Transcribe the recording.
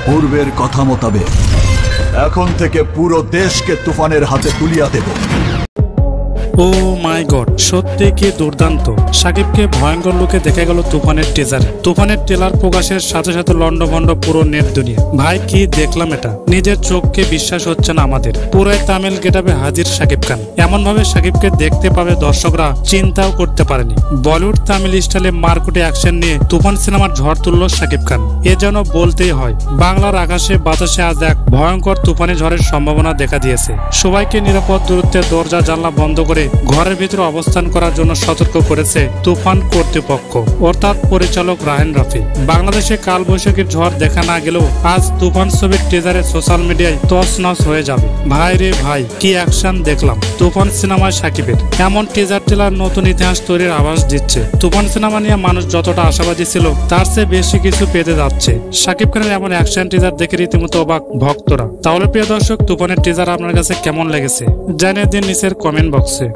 পূর্বের কথা মোতাবেক এখন থেকে পুরো দেশকে তুফানের হাতে তুলিয়া দেব। ও মাই গড, সত্যি কি দুর্দান্ত! সাকিবকে ভয়ঙ্কর লুকে দেখা গেল তুফানের টিজারে। তুফানের ট্রেলার প্রকাশের সাথে সাথে লন্ডভন্ড পুরো নেট দুনিয়া। ভাই কি দেখলাম এটা, নিজের চোখকে বিশ্বাস হচ্ছে না আমাদের। পুরাই তামিল গেটাবে হাজির সাকিব খান। এমন ভাবে সাকিবকে দেখতে পাবে দর্শকরা চিন্তাও করতে পারেনি। বলিউড তামিল স্টাইলে মারকুটে অ্যাকশন নিয়ে তুফান সিনেমার ঝড় তুলল সাকিব খান। এ যেন বলতেই হয়, বাংলার আকাশে বাতাসে আজ এক ভয়ঙ্কর তুফানি ঝড়ের সম্ভাবনা দেখা দিয়েছে। সবাইকে নিরাপদ দূরত্বে দরজা জানলা বন্ধ করে ঘরের ভিতরে অবস্থান করার জন্য সতর্ক করেছে তুফান কর্তৃপক্ষ, অর্থাৎ পরিচালক রাহেন রাফি। বাংলাদেশে কালবৈশাখীর ঝড় দেখা না গেলেও আজ তুফান ছবির টিজারে সোশ্যাল মিডিয়ায় তছনছ হয়ে যাবে। ভাই রে ভাই, কি অ্যাকশন দেখলাম তুফান সিনেমায় সাকিবের। এমন টিজার টেলার নতুন ইতিহাস তৈরির আভাস দিচ্ছে। তুফান সিনেমা নিয়ে মানুষ যতটা আশাবাদী ছিল তার চেয়ে বেশি কিছু পেতে যাচ্ছে। সাকিব খানের এমন অ্যাকশন টিজার দেখে রীতিমতো অবাক ভক্তরা। তাহলে প্রিয় দর্শক, তুফানের টিজার আপনার কাছে কেমন লেগেছে জানিয়ে দিন নিচের কমেন্ট বক্সে।